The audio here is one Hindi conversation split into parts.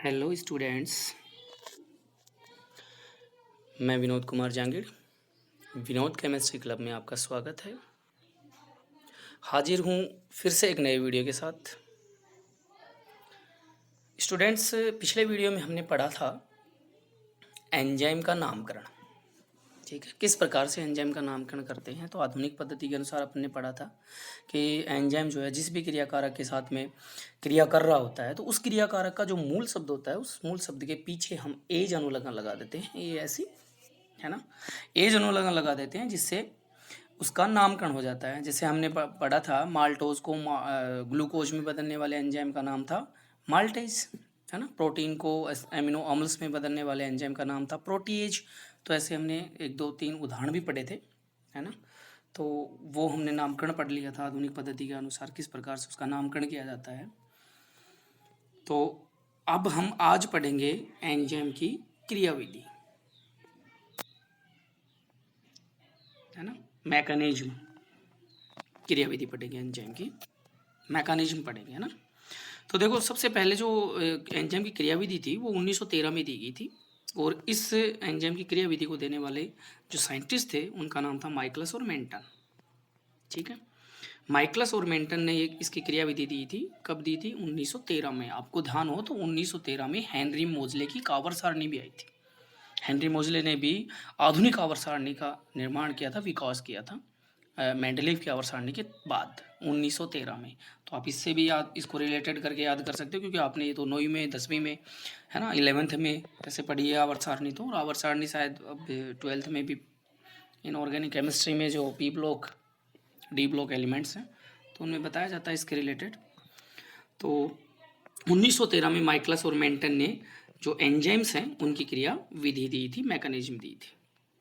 हेलो स्टूडेंट्स, मैं विनोद कुमार जांगिड़। विनोद केमिस्ट्री क्लब में आपका स्वागत है। हाजिर हूँ फिर से एक नए वीडियो के साथ। स्टूडेंट्स, पिछले वीडियो में हमने पढ़ा था एंजाइम का नामकरण। ठीक है, किस प्रकार से एंजाइम का नामकरण करते हैं। तो आधुनिक पद्धति के अनुसार अपन ने पढ़ा था कि एंजाइम जो है जिस भी क्रियाकारक के साथ में क्रिया कर रहा होता है तो उस क्रियाकारक का जो मूल शब्द होता है उस मूल शब्द के पीछे हम एज अनुलग्न लगा देते हैं। ये ऐसी है ना, एज अनुलग्न लगा देते हैं जिससे उसका नामकरण हो जाता है। जैसे हमने पढ़ा था माल्टोज को ग्लूकोज में बदलने वाले एंजाइम का नाम था माल्टेज, है ना। प्रोटीन को एमिनो अम्ल्स में बदलने वाले एंजाइम का नाम था प्रोटीएज। तो ऐसे हमने 1 2 3 उदाहरण भी पढ़े थे, है ना। तो वो हमने नामकरण पढ़ लिया था आधुनिक पद्धति के अनुसार किस प्रकार से उसका नामकरण किया जाता है। तो अब हम आज पढ़ेंगे एंजाइम की क्रियाविधि, है ना। मैकेनिज्म, क्रियाविधि पढ़ेंगे, एंजाइम की मैकेनिज्म पढ़ेंगे, है ना। तो देखो, सबसे पहले जो एंजाइम की क्रियाविधि थी वो 1913 में दी गई थी और इस एंजाइम की क्रियाविधि को देने वाले जो साइंटिस्ट थे उनका नाम था माइकलस और मेंटन। ठीक है, माइकलस और मेंटन ने इसकी क्रियाविधि दी थी। कब दी थी? 1913 में। आपको ध्यान हो तो 1913 में हेनरी मोजले की आवर्त सारणी भी आई थी। हेनरी मोजले ने भी आधुनिक आवर्त सारणी का निर्माण किया था, विकास किया था मेंडलीव की आवर्त सारणी के बाद 1913 में। तो आप इससे भी याद, इसको रिलेटेड करके याद कर सकते हो क्योंकि आपने ये तो 9वीं में 10वीं में, है ना, 11th में ऐसे पढ़ी है आवर्त सारणी। तो और आवर्त सारणी शायद अब 12th में भी इनऑर्गेनिक केमिस्ट्री में जो P block D block elements हैं तो उनमें बताया जाता है इसके रिलेटेड। तो 1913 में माइकलस और मेंटन ने जो एंजाइम्स हैं उनकी क्रिया विधि दी थी, मैकेनिज्म दी थी,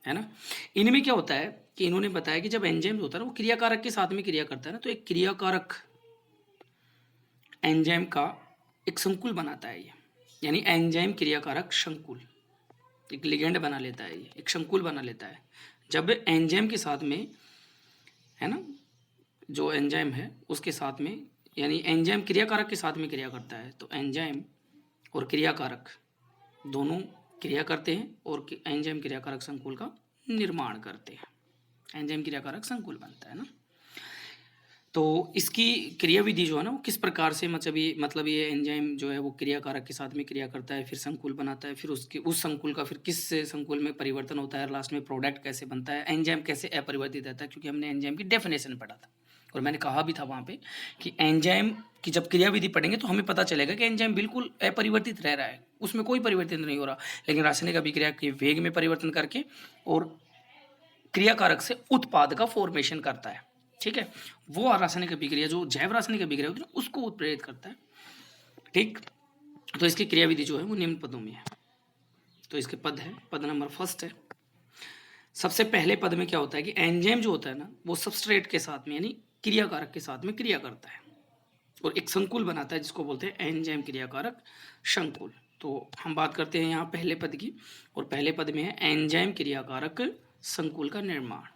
है ना। इनमें क्या होता है कि इन्होंने बताया कि जब एंजाइम्स होता है ना वो क्रियाकारक के साथ में क्रिया करता है ना, तो एक क्रियाकारक एंजाइम का एक संकुल बनाता है ये, यानी एंजाइम क्रियाकारक संकुल, एक लिगेंड बना लेता है, ये एक संकुल बना लेता है जब एंजाइम के साथ में, है ना, जो एंजाइम है उसके साथ में, यानी एंजाइम क्रियाकारक के साथ में क्रिया करता है। तो एंजाइम और क्रियाकारक दोनों क्रिया करते हैं और एंजाइम क्रियाकारक संकुल का निर्माण करते हैं। एंजाइम क्रियाकारक संकुल बनता है ना। तो इसकी क्रियाविधि जो है ना वो किस प्रकार से, मतलब ये एंजाइम जो है वो क्रियाकारक के साथ में क्रिया करता है, फिर संकुल बनाता है, फिर उसके उस संकुल का फिर किस संकुल में परिवर्तन होता है, लास्ट में प्रोडक्ट कैसे बनता है, एंजाइम कैसे अपरिवर्तित रहता है। क्योंकि हमने एंजाइम की डेफिनेशन पढ़ा था और मैंने कहा भी था वहाँ पे कि एंजाइम की जब क्रियाविधि पढ़ेंगे तो हमें पता चलेगा कि एंजाइम बिल्कुल अपरिवर्तित रह रहा है, उसमें कोई परिवर्तन नहीं हो रहा, लेकिन रासायनिक अभिक्रिया के वेग में परिवर्तन करके और क्रियाकारक से उत्पाद का फॉर्मेशन करता है। ठीक है, वो रासायनिक अभिक्रिया जो जैव रासायनिक अभिक्रिया होती है उसको उत्प्रेरित करता है। ठीक, तो इसकी क्रियाविधि जो है वो निम्न पदों में है। तो इसके पद है, पद नंबर फर्स्ट है। सबसे पहले पद में क्या होता है कि एंजाइम जो होता है ना वो सबस्ट्रेट के साथ में, यानी क्रियाकारक के साथ में क्रिया करता है और एक संकुल बनाता है जिसको बोलते हैं एंजाइम क्रियाकारक संकुल। तो हम बात करते हैं यहाँ पहले पद की, और पहले पद में है एंजाइम क्रियाकारक संकुल का निर्माण।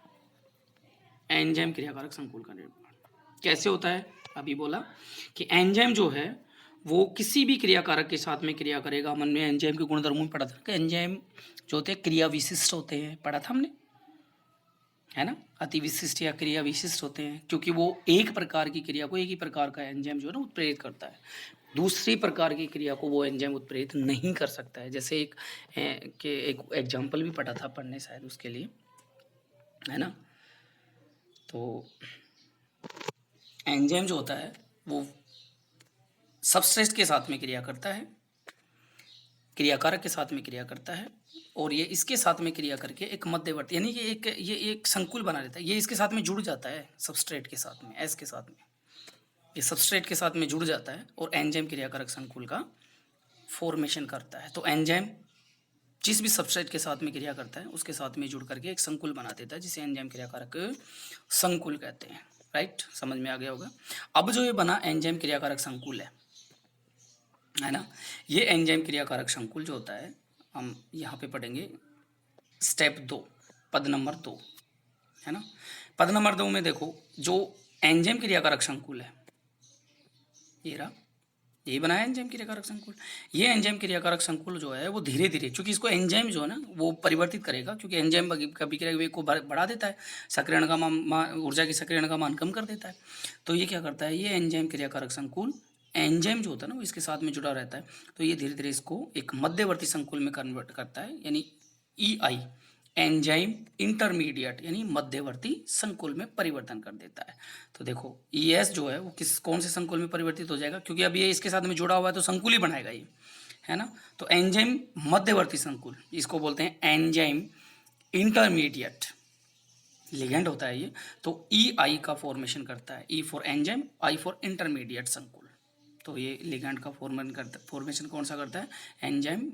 एंजाइम क्रियाकारक संकुल का निर्माण कैसे होता है? अभी बोला कि एंजाइम जो है वो किसी भी क्रियाकारक के साथ में क्रिया करेगा। हमने एंजाइम के गुणधर्मों में पढ़ा था कि एंजाइम जो होते हैं क्रिया विशिष्ट होते हैं, पढ़ा था हमने, है ना। अति विशिष्ट या क्रिया विशिष्ट होते हैं क्योंकि वो एक प्रकार की क्रिया को, एक ही प्रकार का एंजाइम जो है ना उत्प्रेरित करता है, दूसरी प्रकार की क्रिया को वो एंजाइम उत्प्रेरित नहीं कर सकता है। जैसे एक एग्जाम्पल भी पढ़ा था पढ़ने शायद उसके लिए, है ना। तो एंजाइम जो होता है वो सबस्ट्रेट के साथ में क्रिया करता है, क्रियाकारक के साथ में क्रिया करता है और ये इसके साथ में क्रिया करके एक मध्यवर्ती, यानी कि ये एक संकुल बना लेता है। ये इसके साथ में जुड़ जाता है, सबस्ट्रेट के साथ में, एस के साथ में, ये सबस्ट्रेट के साथ में जुड़ जाता है और एंजाइम क्रियाकारक संकुल का फॉर्मेशन करता है। तो एंजाइम जिस भी सबस्ट्रेट के साथ में क्रिया करता है उसके साथ में जुड़ करके एक संकुल बना देता है जिसे एंजाइम क्रियाकारक संकुल कहते हैं। राइट, समझ में आ गया होगा। अब जो ये बना एंजाइम क्रियाकारक संकुल है ना, ये एंजाइम क्रियाकारक संकुल जो होता है हम यहाँ पे पढ़ेंगे स्टेप 2, पद नंबर 2, है ना। पद नंबर 2 में देखो जो एंजाइम क्रियाकारक संकुल है ये रहा, यही बनाया एंजाइम क्रियाकारक संकुल। ये एंजाइम क्रियाकारक संकुल जो है वो धीरे धीरे, क्योंकि इसको एंजाइम जो है ना वो परिवर्तित करेगा, क्योंकि एंजाइम अभिक्रिया वेग को बढ़ा देता है, सक्रियण का ऊर्जा की सक्रियण का मान कम कर देता है। तो ये क्या करता है, ये एंजाइम क्रियाकारक संकुल, एंजाइम जो होता है ना वो इसके साथ में जुड़ा रहता है, तो ये धीरे धीरे इसको एक मध्यवर्ती संकुल में कन्वर्ट करता है, यानी EI एंजाइम इंटरमीडिएट यानी मध्यवर्ती संकुल में परिवर्तन कर देता है। तो देखो ES जो है वो कौन से संकुल में परिवर्तित हो जाएगा, क्योंकि अब ये इसके साथ में जुड़ा हुआ है तो संकुल ही बनाएगा ये, है ना। तो एंजाइम मध्यवर्ती संकुल, इसको बोलते हैं एंजाइम इंटरमीडिएट लिगेंड होता है ये। तो EI का फॉर्मेशन करता है, E for enzyme, I for intermediate संकुल। तो ये लिगेंड का फॉर्मेशन कौन सा करता है, एंजाइम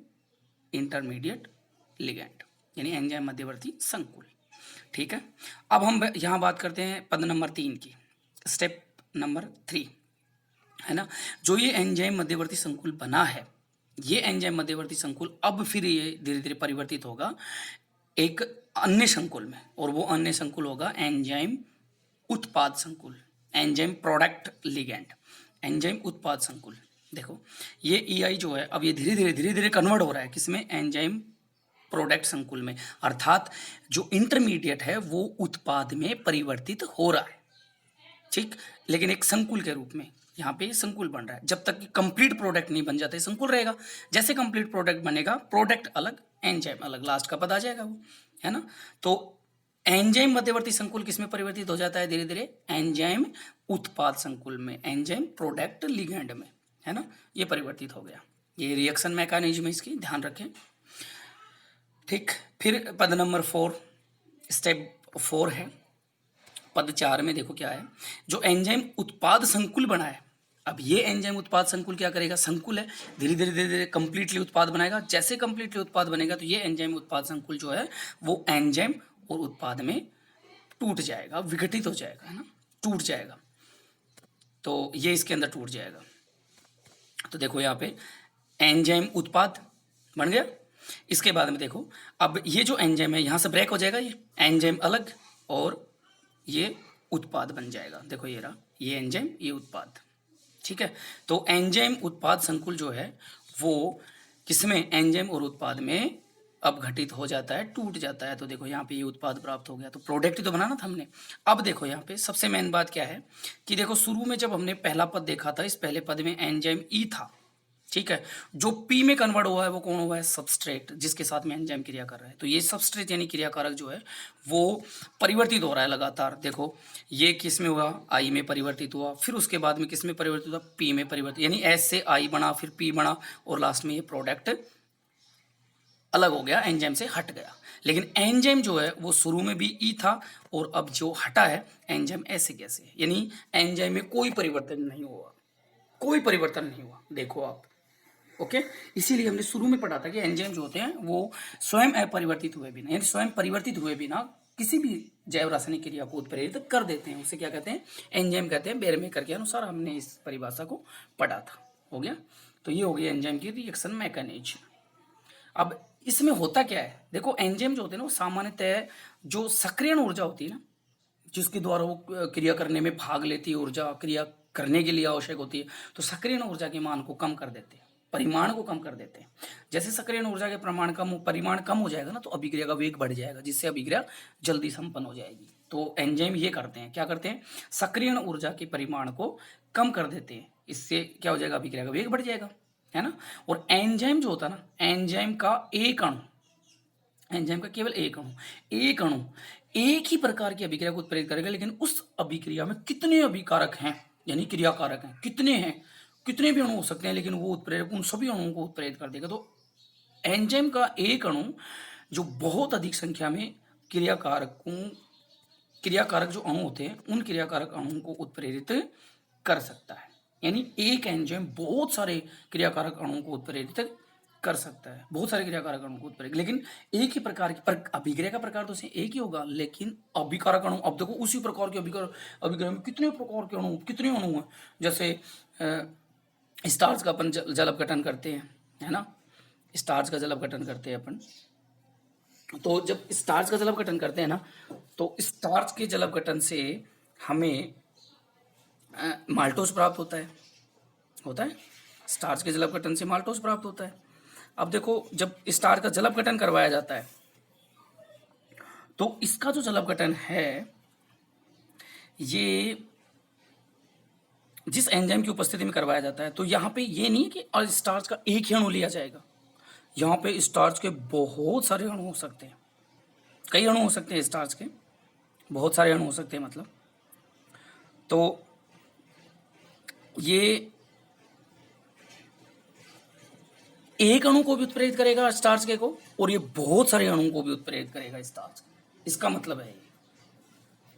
इंटरमीडिएट लिगेंड यानी एंजाइम मध्यवर्ती संकुल। ठीक है, अब हम यहाँ बात करते हैं पद नंबर 3 की, स्टेप नंबर 3, है ना। जो ये एंजाइम मध्यवर्ती संकुल बना है, ये एंजाइम मध्यवर्ती संकुल अब फिर ये धीरे धीरे परिवर्तित होगा एक अन्य संकुल में, और वो अन्य संकुल होगा एंजाइम उत्पाद संकुल, एंजाइम प्रोडक्ट लिगेंड, एंजाइम उत्पाद संकुल। देखो ये EI जो है अब ये धीरे धीरे कन्वर्ट हो रहा है किसमें, एंजाइम प्रोडक्ट संकुल में, अर्थात जो इंटरमीडिएट है वो उत्पाद में परिवर्तित हो रहा है, ठीक, लेकिन एक संकुल के रूप में यहाँ पे संकुल बन रहा है। जब तक कि कंप्लीट प्रोडक्ट नहीं बन जाता संकुल रहेगा, जैसे कंप्लीट प्रोडक्ट बनेगा, प्रोडक्ट अलग एंजाइम अलग, लास्ट का पद आ जाएगा वो, है ना। तो एंजाइम मध्यवर्ती संकुल किसमें परिवर्तित हो जाता है धीरे धीरे, एंजाइम उत्पाद संकुल में, एंजाइम प्रोडक्ट लिगेंड में, है ना, ये परिवर्तित हो गया। ये रिएक्शन मैकेनिज्म है इसकी, ध्यान रखें। ठीक, फिर पद नंबर 4, स्टेप 4 है। पद 4 में देखो क्या है, जो एंजाइम उत्पाद संकुल बना है, अब ये एंजाइम उत्पाद संकुल क्या करेगा, संकुल है, धीरे धीरे कंप्लीटली उत्पाद बनाएगा। जैसे कंप्लीटली उत्पाद बनेगा तो ये एंजाइम उत्पाद संकुल जो है वो एंजाइम और उत्पाद में टूट जाएगा, विघटित हो जाएगा, है ना, टूट जाएगा। तो ये इसके अंदर टूट जाएगा। तो देखो यहाँ पे एंजाइम उत्पाद बन गया। इसके बाद में देखो अब ये जो एंजाइम है यहाँ से ब्रेक हो जाएगा, ये एंजाइम अलग और ये उत्पाद बन जाएगा। देखो ये रहा, ये एंजाइम, ये उत्पाद, ठीक है। तो एंजाइम उत्पाद संकुल जो है वो किसमें, एंजाइम और उत्पाद में अब घटित हो जाता है, टूट जाता है। तो देखो यहाँ पे ये उत्पाद प्राप्त हो गया, तो प्रोडक्ट तो बनाना था हमने। अब देखो यहाँ पे सबसे मेन बात क्या है कि देखो शुरू में जब हमने पहला पद देखा था, इस पहले पद में एंजाइम E था, ठीक है। जो P में कन्वर्ट हुआ है वो कौन हुआ है, सबस्ट्रेट, जिसके साथ में एंजाइम क्रिया कर रहा है। तो ये सबस्ट्रेट यानी क्रियाकारक जो है वो परिवर्तित हो रहा है लगातार। देखो ये किस में हुआ, I में परिवर्तित हुआ, फिर उसके बाद में किस में परिवर्तित हुआ, P में परिवर्तित, यानी S से I बना, फिर P बना, और लास्ट में ये प्रोडक्ट अलग हो गया, एंजाइम से हट गया। लेकिन एंजाइम जो है वो शुरू में भी E था, और अब जो हटा है एंजाइम ऐसे कैसे, यानी एंजाइम में कोई परिवर्तन नहीं हुआ, कोई परिवर्तन नहीं हुआ। देखो आप, ओके, इसीलिए हमने शुरू में पढ़ा था कि एंजाइम जो होते हैं वो स्वयं अपरिवर्तित हुए बिना, यानी स्वयं परिवर्तित हुए बिना किसी भी जैव रासायनिक क्रिया को उत्प्रेरित कर देते हैं, उसे क्या कहते हैं, एंजाइम कहते हैं। बेरमेकर के अनुसार हमने इस परिभाषा को पढ़ा था, हो गया। तो ये हो गया एंजाइम की रिएक्शन मैकेनिज्म। अब इसमें होता क्या है, देखो एंजाइम जो होते हैं ना वो सामान्यतः जो सक्रियण ऊर्जा होती है ना, जिसके द्वारा वो क्रिया करने में भाग लेती है, ऊर्जा क्रिया करने के लिए आवश्यक होती है, तो सक्रियण ऊर्जा के मान को कम कर देते हैं, परिमाण को कम कर देते हैं। जैसे सक्रियण ऊर्जा के परिमाण कम हो जाएगा ना, तो अभिक्रिया का वेग बढ़ जाएगा, जिससे अभिक्रिया जल्दी संपन्न हो जाएगी। तो एंजाइम ये करते हैं, क्या करते हैं, सक्रियण ऊर्जा के परिमाण को कम कर देते हैं, इससे क्या हो जाएगा, अभिक्रिया का वेग बढ़ जाएगा, है ना। और एंजाइम जो होता है ना, एंजाइम का एक अणु, एंजाइम का केवल एक अणु एक ही प्रकार की अभिक्रिया को उत्प्रेरित करेगा, लेकिन उस अभिक्रिया में कितने अभिकारक हैं, यानी क्रियाकारक हैं, कितने हैं, कितने भी अणु हो सकते हैं, लेकिन वो उत्प्रेरक उन सभी अणुओं को उत्प्रेरित कर देगा। तो एंजाइम का एक अणु जो बहुत अधिक संख्या में क्रियाकारक जो अणु होते हैं उन क्रियाकारक अणुओं को उत्प्रेरित कर सकता है। यानी एक एंजाइम बहुत सारे क्रियाकारक अणुओं को उत्प्रेरित कर सकता है, बहुत सारे क्रियाकारक अणु को उत्प्रेरक, लेकिन एक ही प्रकार की अभिक्रिया का प्रकार तो एक ही होगा, लेकिन अभिकारक अणु, अब देखो उसी प्रकार के अभिक्रिया में कितने प्रकार के अणु, कितने अणु हैं। जैसे स्टार्च का अपन जल अपघटन करते हैं, है ना, स्टार्च का जल अपघटन करते हैं अपन। तो जब स्टार्च का जल अपघटन करते हैं ना, तो स्टार्च के जल अपघटन से हमें माल्टोज प्राप्त होता है, स्टार्च के जल अपघटन से माल्टोज प्राप्त होता है। अब देखो, जब स्टार्च का जल अपघटन करवाया जाता है तो इसका जो जल अपघटन है ये जिस एंजाइम की उपस्थिति में करवाया जाता है, तो यहाँ पे ये नहीं है कि स्टार्च का एक ही अणु लिया जाएगा। यहाँ पे स्टार्च के बहुत सारे अणु हो सकते हैं, कई अणु हो सकते हैं स्टार्च के, बहुत सारे अणु हो सकते हैं मतलब। तो ये एक अणु को भी उत्प्रेरित करेगा स्टार्च के को, और ये बहुत सारे अणुओं को भी उत्प्रेरित करेगा स्टार्च। इसका मतलब है ये,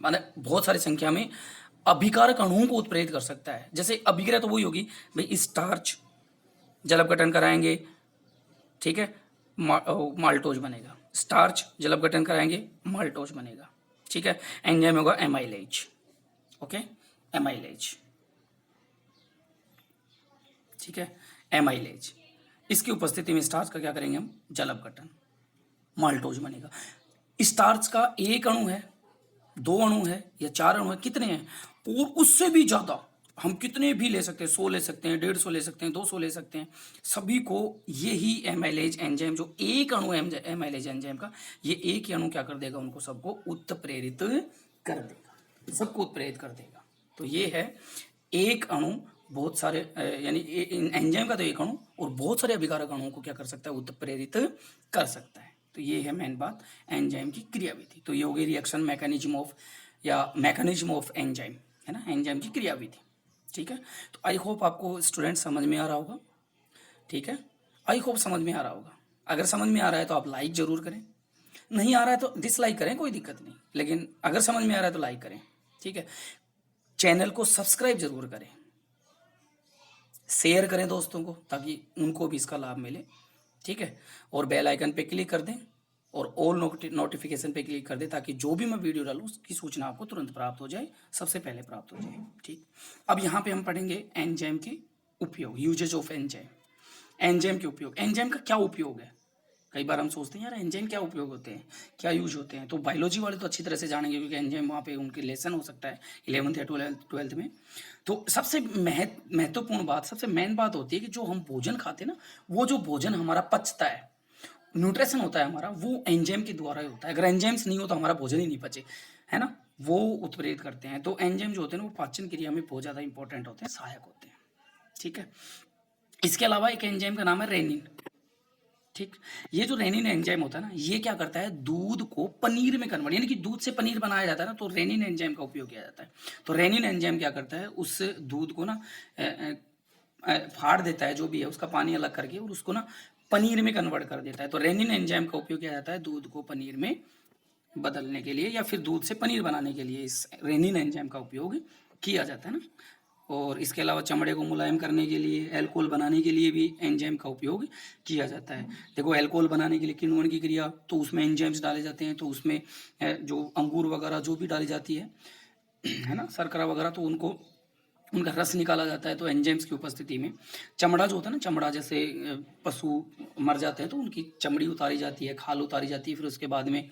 माने बहुत सारी संख्या में अभिकारक अणुओं को उत्प्रेरित कर सकता है। जैसे अभिक्रिया तो वही होगी भाई, स्टार्च जल अपघटन कराएंगे, ठीक है, माल्टोज बनेगा। स्टार्च जल अपघटन कराएंगे, माल्टोज बनेगा, ठीक है। एंजाइम होगा एमाइलेज, ओके, एमाइलेज, ठीक है, एमाइलेज। इसकी उपस्थिति में स्टार्च का क्या करेंगे हम, जल अपघटन, माल्टोज बनेगा। स्टार्च का एक अणु है, दो अणु है या चार अणु है, कितने हैं, और उससे भी ज्यादा हम कितने भी ले सकते हैं, 100 ले सकते हैं, 150 ले सकते हैं, 200 ले सकते हैं, सभी को यही एमाइलेज एंजाइम, जो एक अणु है एमाइलेज एंजाइम का, ये एक ही अणु क्या कर देगा, उनको सबको उत्प्रेरित कर देगा, सबको उत्प्रेरित कर देगा। तो ये है एक अणु बहुत सारे यानी एंजाइम का तो एक अणु और बहुत सारे अभिकारक अणुओं को क्या कर सकता है, उत्प्रेरित कर सकता है। तो ये है मेन बात एंजाइम की क्रियाविधि। तो ये हो गई रिएक्शन मैकेनिज्म ऑफ या मैकेनिज्म ऑफ एंजाइम, है ना, एंजाइम की क्रियाविधि, ठीक है। तो आई होप आपको स्टूडेंट समझ में आ रहा होगा, ठीक है, आई होप समझ में आ रहा होगा। अगर समझ में आ रहा है तो आप लाइक जरूर करें, नहीं आ रहा है तो डिसलाइक करें, कोई दिक्कत नहीं, लेकिन अगर समझ में आ रहा है तो लाइक करें, ठीक है। चैनल को सब्सक्राइब जरूर करें, शेयर करें दोस्तों को ताकि उनको भी इसका लाभ मिले, ठीक है। और बेल आइकन पे क्लिक कर दें और ऑल नोटिफिकेशन पे क्लिक कर दें ताकि जो भी मैं वीडियो डालूं उसकी सूचना आपको तुरंत प्राप्त हो जाए, सबसे पहले प्राप्त हो जाए, ठीक। अब यहाँ पे हम पढ़ेंगे एंजाइम के उपयोग, यूजेज ऑफ एंजाइम। एंजाइम के उपयोग, एंजाइम का क्या उपयोग है, कई बार हम सोचते हैं यार एंजाइम क्या उपयोग होते हैं, क्या यूज होते हैं। तो बायोलॉजी वाले तो अच्छी तरह से जानेंगे क्योंकि एंजाइम वहाँ पे उनके लेसन हो सकता है 11th या 12th में। तो सबसे महत्वपूर्ण बात, सबसे मेन बात होती है कि जो हम भोजन खाते हैं ना, वो जो भोजन हमारा पचता है, न्यूट्रिशन होता है हमारा, वो एंजाइम के द्वारा ही होता है। अगर एंजाइम्स नहीं हो तो हमारा भोजन ही नहीं पचे, है ना, वो उत्प्रेरित करते हैं। तो एंजाइम जो होते हैं वो पाचन क्रिया में बहुत ज़्यादा इंपॉर्टेंट होते हैं, सहायक होते हैं, ठीक है। इसके अलावा एक एंजाइम का नाम है रेनिन, ठीक। ये जो रेनिन एंजाइम होता है ना, ये क्या करता है, दूध को पनीर में कन्वर्ट, यानी कि दूध से पनीर बनाया जाता है ना, तो रेनिन एंजाइम का उपयोग किया जाता है। तो रेनिन एंजाइम क्या करता है, उस दूध को ना फाड़ देता है, जो भी है उसका पानी अलग करके, और उसको ना पनीर में कन्वर्ट कर देता है। तो रेनिन एंजाइम का उपयोग किया जाता है दूध को पनीर में बदलने के लिए या फिर दूध से पनीर बनाने के लिए, इस रेनिन एंजाइम का उपयोग किया जाता है ना। और इसके अलावा चमड़े को मुलायम करने के लिए, अल्कोहल बनाने के लिए भी एंजाइम का उपयोग किया जाता है। देखो अल्कोहल बनाने के लिए किण्वन की क्रिया, तो उसमें एंजाइम्स डाले जाते हैं, तो उसमें जो अंगूर वगैरह जो भी डाली जाती है ना, शर्करा वगैरह, तो उनका रस निकाला जाता है। तो एंजाइम्स की उपस्थिति में चमड़ा जो होता है ना, चमड़ा जैसे पशु मर जाते हैं तो उनकी चमड़ी उतारी जाती है, खाल उतारी जाती है, फिर उसके बाद में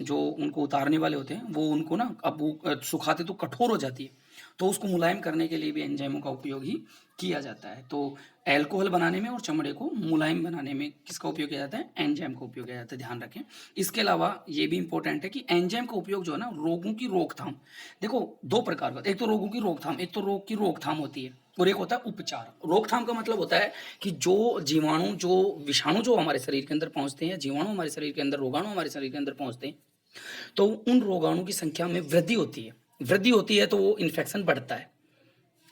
जो उनको उतारने वाले होते हैं वो उनको ना, अब वो सुखाते तो कठोर हो जाती है, तो उसको मुलायम करने के लिए भी एंजाइमों का उपयोग ही किया जाता है। तो अल्कोहल बनाने में और चमड़े को मुलायम बनाने में किसका उपयोग किया जाता है, एंजाइम का उपयोग किया जाता है, ध्यान रखें। इसके अलावा ये भी इंपॉर्टेंट है कि एंजाइम का उपयोग जो है ना, रोगों की रोकथाम, देखो दो प्रकार का, एक तो रोगों की रोकथाम, एक तो रोग की रोकथाम होती है और एक होता है उपचार। रोकथाम का मतलब होता है कि जो जीवाणु, जो विषाणु जो हमारे शरीर के अंदर पहुंचते हैं, जीवाणु हमारे शरीर के अंदर, रोगाणु हमारे शरीर के अंदर पहुंचते हैं, तो उन रोगाणु की संख्या में वृद्धि होती है। वृद्धि होती है तो वो इन्फेक्शन बढ़ता है,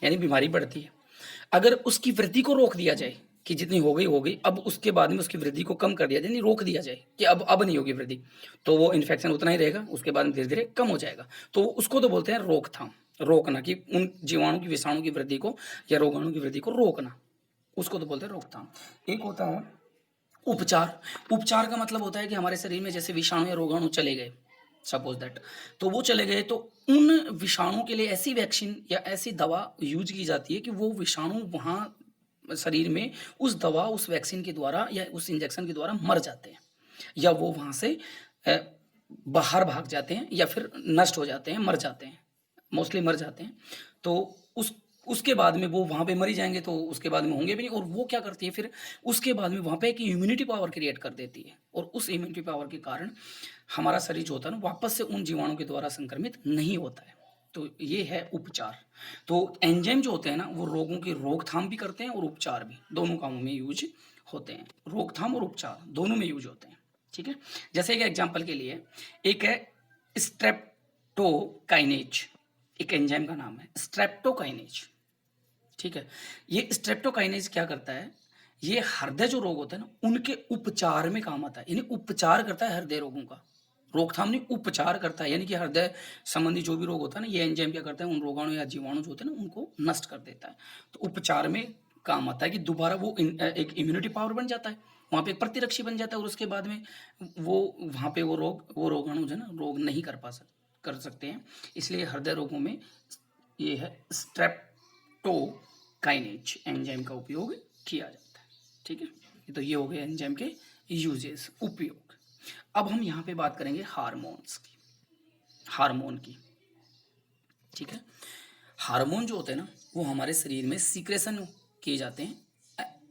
यानी बीमारी बढ़ती है। अगर उसकी वृद्धि को रोक दिया जाए कि जितनी हो गई, अब उसके बाद में उसकी वृद्धि को कम कर दिया जाए, यानी रोक दिया जाए कि अब नहीं होगी वृद्धि, तो वो इन्फेक्शन उतना ही रहेगा, उसके बाद में धीरे धीरे कम हो जाएगा। तो उसको तो बोलते हैं रोकथाम, रोकना, कि उन जीवाणु की, विषाणु की वृद्धि को या रोगाणु की वृद्धि को रोकना, उसको तो बोलते हैं रोकथाम। एक होता है उपचार। उपचार का मतलब होता है कि हमारे शरीर में जैसे विषाणु या रोगाणु चले गए, सपोज दैट, तो वो चले गए, तो उन विषाणु के लिए ऐसी वैक्सीन या ऐसी दवा यूज की जाती है कि वो विषाणु वहाँ शरीर में उस दवा, उस वैक्सीन के द्वारा या उस इंजेक्शन के द्वारा मर जाते हैं, या वो वहाँ से बाहर भाग जाते हैं, या फिर नष्ट हो जाते हैं, मर जाते हैं, मोस्टली मर जाते हैं। तो उसके बाद में वो वहाँ पे मरी जाएँगे, तो उसके बाद में होंगे भी नहीं, और वो क्या करती है फिर, उसके बाद में वहाँ पे एक इम्यूनिटी पावर क्रिएट कर देती है, और उस इम्यूनिटी पावर के कारण हमारा शरीर जो होता है ना, वापस से उन जीवाणु के द्वारा संक्रमित नहीं होता है। तो ये है उपचार। तो एंजाइम जो होते हैं ना, वो रोगों की रोकथाम भी करते हैं और उपचार भी, दोनों कामों में यूज़ होते हैं। रोकथाम और उपचार दोनों में यूज़ होते हैं, ठीक है? जैसे कि एग्ज़ाम्पल के लिए एक है स्ट्रेप्टोकाइनेज, एक एंजाइम का नाम है स्ट्रेप्टोकाइनेज, ठीक है? ये स्ट्रेप्टोकाइनेज क्या करता है, ये हृदय जो रोग होता है ना, उनके उपचार में काम आता है, यानी उपचार करता है हृदय रोगों का, रोकथाम नहीं, उपचार करता है, यानी कि हृदय संबंधी जो भी रोग होता है ना, ये एंजाइम क्या करता है, उन रोगाणु या जीवाणु जो होते हैं ना, उनको नष्ट कर देता है। तो उपचार में काम आता है कि दोबारा वो एक इम्यूनिटी पावर बन जाता है, वहाँ पे एक प्रतिरक्षी बन जाता है, और उसके बाद में वो वहाँ पे वो रोगाणु जो है ना, रोग नहीं कर सकते हैं। इसलिए हृदय रोगों में ये है स्ट्रेप्टोकाइनेज एंजाइम का उपयोग किया जाता है, ठीक है? तो ये हो गए एंजाइम के यूजेस, उपयोग। अब हम यहाँ पे बात करेंगे हार्मोन्स की, हार्मोन की, ठीक है? हार्मोन जो होते हैं ना, वो हमारे शरीर में सीक्रेशन किए जाते हैं।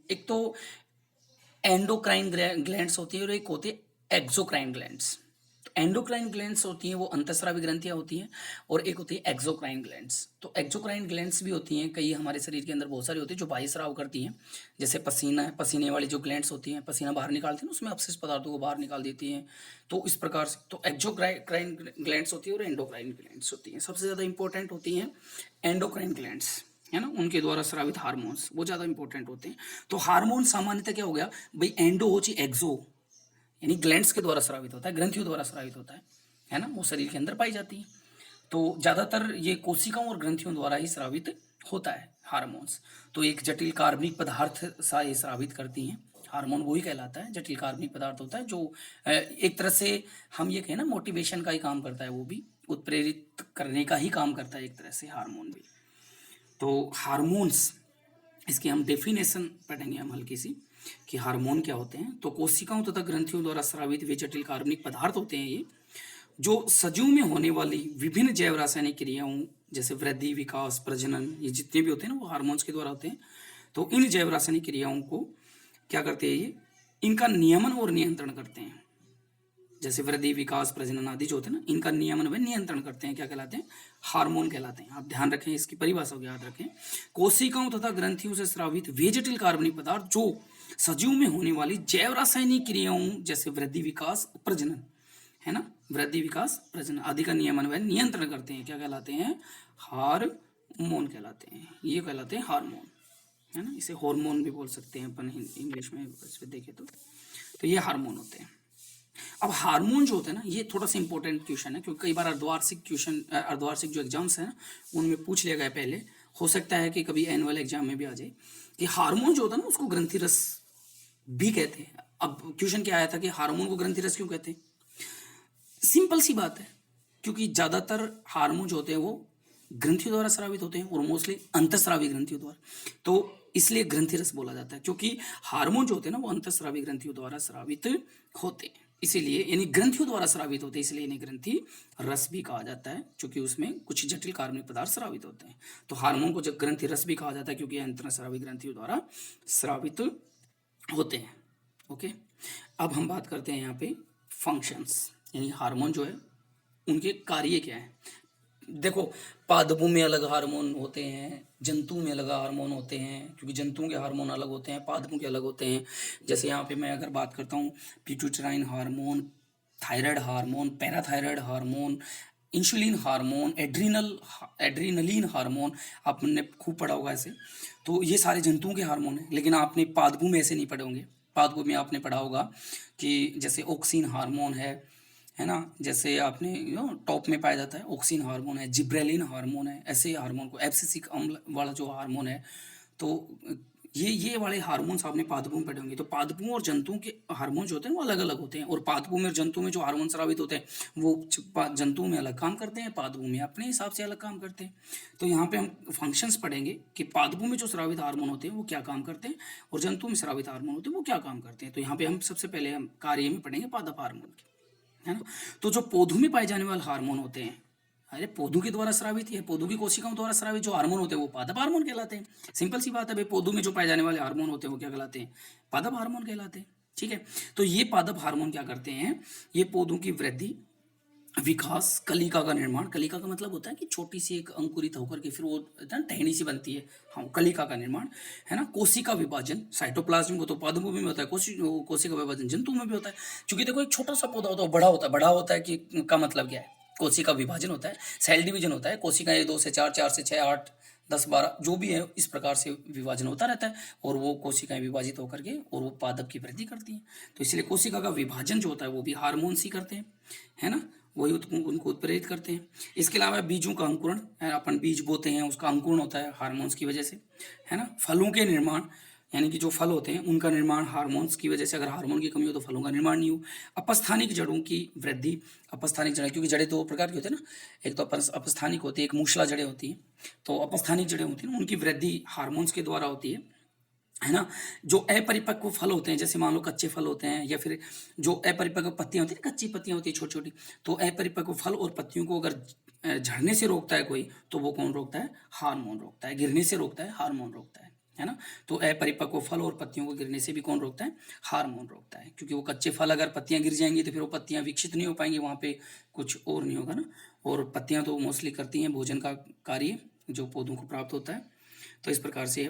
एक तो एंडोक्राइन ग्लैंड्स होती है और एक होती है एक्सोक्राइन ग्लैंड्स। तो एंडोक्राइन ग्लैंड्स होती हैं, वो अंतःस्रावी ग्रंथियां होती हैं, और एक होती है एक्सोक्राइन ग्लैंड्स। तो एक्सोक्राइन ग्लैंड्स भी होती हैं, कई हमारे शरीर के अंदर बहुत सारी होती है जो बाह्य स्राव करती हैं, जैसे पसीना, पसीने वाली जो ग्लैंड्स होती हैं, पसीना बाहर निकालती हैं, उसमें अपशिष्ट पदार्थों को बाहर निकाल देती हैं। तो इस प्रकार से तो एक्सोक्राइन ग्लैंड्स होती है और एंडोक्राइन ग्लैंड्स होती हैं। सबसे ज़्यादा इंपॉर्टेंट होती हैं एंडोक्राइन ग्लैंड्स, है ना, उनके द्वारा स्रावित हार्मोन्स वो ज़्यादा इंपॉर्टेंट होते हैं। तो हार्मोन सामान्यतः क्या हो गया भाई, एंडो हो ची एक्सो, यानी ग्लैंड्स के द्वारा स्रावित होता है, ग्रंथियों द्वारा स्रावित होता है ना, वो शरीर के अंदर पाई जाती है। तो ज़्यादातर ये कोशिकाओं और ग्रंथियों द्वारा ही स्रावित होता है हार्मोन्स। तो एक जटिल कार्बनिक पदार्थ सा ये स्रावित करती हैं, हार्मोन वही कहलाता है, जटिल कार्बनिक पदार्थ होता है जो एक तरह से हम ये कहें ना, मोटिवेशन का ही काम करता है, वो भी उत्प्रेरित करने का ही काम करता है एक तरह से हार्मोन भी। तो हार्मोन्स, इसकी हम डेफिनेशन पढ़ेंगे हम हल्की सी, कि हार्मोन क्या होते हैं। तो कोशिकाओं तथा ग्रंथियों द्वारा स्रावित वे जटिल कार्बनिक पदार्थ होते हैं ये, जो सजीव में होने वाली विभिन्न जैव रासायनिक क्रियाओं, जैसे वृद्धि, विकास, प्रजनन, ये जितने भी होते हैं ना, वो हार्मोन्स के द्वारा होते हैं। तो इन जैव रासायनिक क्रियाओं को क्या करते हैं ये, इनका नियमन और नियंत्रण करते हैं। जैसे वृद्धि, विकास, प्रजनन आदि जो होते हैं ना, इनका नियमन व नियंत्रण करते हैं, क्या कहलाते हैं, हार्मोन कहलाते हैं। आप ध्यान रखें, इसकी परिभाषा को याद रखें। कोशिकाओं तथा ग्रंथियों से स्रावित वे जटिल कार्बनिक पदार्थ जो सजीव में होने वाली जैव रासायनिक क्रियाओं, जैसे वृद्धि, विकास, प्रजनन, है ना, वृद्धि, विकास, प्रजनन आदि का नियमन व नियंत्रण करते हैं, क्या कहलाते हैं, हार्मोन कहलाते हैं। ये कहलाते हैं हार्मोन, है ना। इसे हार्मोन भी बोल सकते हैं अपन इंग्लिश में देखें तो ये हार्मोन होते हैं। अब हार्मोन जो होते हैं ना, ये थोड़ा सा इंपॉर्टेंट क्वेश्चन है, क्योंकि कई बार अर्धवार्षिक जो एग्जाम्स हैं उनमें पूछ लिया गया पहले, हो सकता है कि कभी एनुअल एग्जाम में भी आ जाए, कि हार्मोन जो होता है ना, उसको ग्रंथि रस भी कहते हैं। अब क्वेश्चन क्या आया था कि हार्मोन को ग्रंथि रस क्यों कहते हैं? सिंपल सी बात है, क्योंकि ज़्यादातर हार्मोन जो होते हैं वो ग्रंथियों द्वारा स्रावित होते हैं, और मोस्टली अंतःस्रावी ग्रंथियों द्वारा, तो इसलिए ग्रंथि रस बोला जाता है, क्योंकि हार्मोन जो होते हैं ना, वो अंतःस्रावी ग्रंथियों द्वारा स्रावित होते हैं, इसीलिए, यानी ग्रंथियों द्वारा स्रावित होते हैं, इसलिए इन्हें ग्रंथि रस भी कहा जाता है, क्योंकि उसमें कुछ जटिल कार्बनिक पदार्थ स्रावित होते हैं। तो हार्मोन को जब ग्रंथि रस भी कहा जाता है, क्योंकि अंतःस्रावी ग्रंथियों द्वारा स्रावित होते हैं। ओके, अब हम बात करते हैं यहाँ पे फंक्शंस, यानी हार्मोन जो है उनके कार्य क्या है। देखो, पादपों में अलग हार्मोन होते हैं, जंतु में अलग हार्मोन होते हैं, क्योंकि जंतुओं के हार्मोन अलग होते हैं, पादपों के अलग होते हैं। जैसे यहाँ पे मैं अगर बात करता हूँ, pituitrin hormone, thyroid hormone, parathyroid hormone, insulin hormone, adrenaline hormone, आपने खूब पढ़ा होगा ऐसे। तो ये सारे जंतुओं के हार्मोन हैं, लेकिन आपने पादपों में ऐसे नहीं पढ़े होंगे। पादपों में आपने पढ़ा होगा कि जैसे ऑक्सिन हार्मोन है ना, जैसे आपने टॉप में पाया जाता है ऑक्सिन हार्मोन है, जिब्रेलिन हार्मोन है, ऐसे हार्मोन को, एब्सिसिक अम्ल वाला जो हार्मोन है, तो ये वाले हार्मोन्स आपने पादपों में पढ़े होंगे। तो पादपों और जंतुओं के हार्मोन जो होते हैं वो अलग अलग होते हैं, और पादपों में और जंतुओं में जो हार्मोन स्रावित होते हैं वो जंतुओं में अलग काम करते हैं, पादपों में अपने हिसाब से अलग काम करते हैं। तो यहाँ पे हम फंक्शंस पढ़ेंगे कि पादपों में जो स्रावित हार्मोन होते हैं वो क्या काम करते हैं, और जंतुओं में स्रावित हार्मोन होते हैं वो क्या काम करते हैं। तो यहाँ पे हम सबसे पहले हम कार्य में पढ़ेंगे पादप हार्मोन की, है ना। तो जो पौधों में पाए जाने वाले हार्मोन होते हैं, अरे पौधों के द्वारा स्रावित, ये पौधों की कोशिकाओं द्वारा स्रावित जो हार्मोन होते हैं वो पादप हार्मोन कहलाते हैं। सिंपल सी बात है भाई, पौधों में जो पाए जाने वाले हार्मोन होते हैं वो क्या कहलाते हैं? पादप हार्मोन कहलाते हैं। ठीक है, तो ये पादप हार्मोन क्या करते हैं? ये पौधों की वृद्धि, विकास, कलिका का निर्माण, कलिका का मतलब होता है कि छोटी सी एक अंकुरित होकर के फिर वो टहनी सी बनती है, हाँ, कलिका का निर्माण, है ना। कोशिका विभाजन, साइटोप्लाज्म को तो पादपों में भी होता है, कोशिका विभाजन जंतु में भी होता है। क्योंकि देखो एक छोटा सा पौधा होता है, बड़ा होता है, बड़ा होता है कि का मतलब क्या है? कोशिका विभाजन होता है, सेल डिवीजन होता है, कोशिकाएं 2 से 4, 4 से 6, 8, 10, 12 जो भी है, इस प्रकार से विभाजन होता रहता है और वो कोशिकाएं विभाजित होकर के और वो पादप की वृद्धि करती हैं। तो इसलिए कोशिका का विभाजन जो होता है वो भी हार्मोन्स ही करते हैं, है ना, वही उनको उत्प्रेरित करते हैं। इसके अलावा बीजों का अंकुरण, अपन बीज बोते हैं उसका अंकुरण होता है हार्मोन्स की वजह से, है ना। फलों के निर्माण, यानी कि जो फल होते हैं उनका निर्माण हार्मोन्स की वजह से, अगर हार्मोन की कमी हो तो फलों का निर्माण नहीं हो। अपस्थानिक जड़ों की वृद्धि, अपस्थानिक जड़ें, क्योंकि जड़ें दो प्रकार की होती है ना, एक तो अपस्थानिक होती है, एक मूसला जड़ें होती हैं। तो अपस्थानिक जड़ें होती हैं ना, उनकी वृद्धि हार्मोन्स के द्वारा होती है ना। जो अपरिपक्व फल होते हैं, जैसे मान लो कच्चे फल होते हैं, या फिर जो अपरिपक्व पत्तियां होती है, कच्ची पत्तियां होती है छोटी छोटी, तो अपरिपक्व फल और पत्तियों को अगर झड़ने से रोकता है कोई, तो वो कौन रोकता है? हार्मोन रोकता है। गिरने से रोकता है, हार्मोन रोकता है ना। तो अपरिपक्व फल और पत्तियों को गिरने से भी कौन रोकता है? हार्मोन रोकता है। क्योंकि वो कच्चे फल अगर पत्तियां गिर जाएंगी तो फिर वो पत्तियां विकसित नहीं हो पाएंगी, वहां पे कुछ और नहीं होगा ना। और पत्तियां तो मोस्टली करती हैं भोजन का कार्य जो पौधों को प्राप्त होता है। तो इस प्रकार से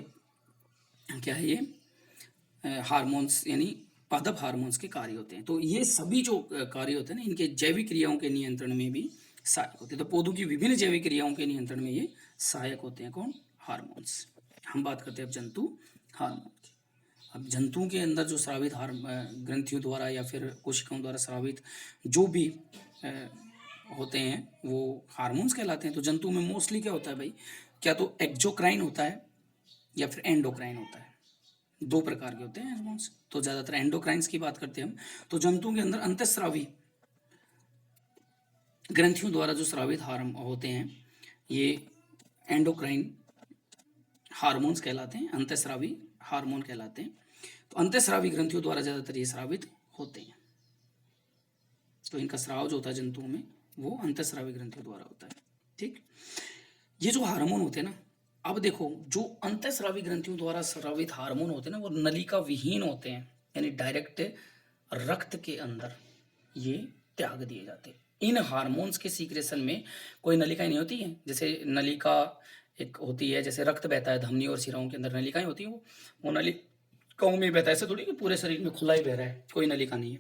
क्या है, ये हार्मोन्स यानी पादप हार्मोन्स के कार्य होते हैं। तो ये सभी जो कार्य होते हैं ना, इनके जैविक क्रियाओं के नियंत्रण में भी सहायक होते हैं। तो पौधों की विभिन्न जैविक क्रियाओं के नियंत्रण में ये सहायक होते हैं। कौन? हार्मोन्स। हम बात करते हैं अब जंतु हार्मोन की। अब जंतुओं के अंदर जो स्रावित ग्रंथियों द्वारा या फिर कोशिकाओं द्वारा स्रावित जो भी अ, होते हैं वो हार्मोन्स कहलाते हैं। तो जंतु में मोस्टली क्या होता है भाई? क्या तो एक्जोक्राइन होता है या फिर एंडोक्राइन होता है। दो प्रकार के होते हैं हार्मोन्स, तो ज्यादातर एंडोक्राइंस की बात करते हैं हम। तो जंतुओं के अंदर अंतःस्रावी ग्रंथियों द्वारा जो स्रावित हार्मोन होते हैं ये एंडोक्राइन हार्मोन्स कहलाते हैं, अंतःस्रावी हार्मोन कहलाते हैं। तो अंतःस्रावी ग्रंथियों द्वारा ज्यादातर ये स्रावित होते हैं। तो इनका स्राव जो होता है जंतुओं में वो अंतःस्रावी ग्रंथियों द्वारा होता है। ठीक, ये जो हार्मोन होते हैं ना, अब देखो जो अंतःस्रावी ग्रंथियों द्वारा स्रावित हार्मोन होते हैं ना, वो नलिका विहीन होते हैं, यानी डायरेक्ट रक्त के अंदर ये त्याग दिए जाते हैं। इन हार्मोन्स के सीक्रेशन में कोई नलिकाएं नहीं होती है। जैसे नलिका एक होती है, जैसे रक्त बहता है धमनी और शिराओं के अंदर नलिकाएं होती हैं, वो नलिकाओं में बहता है। ऐसे थोड़ी कि पूरे शरीर में खुला ही बह रहा है, कोई नलिका नहीं है,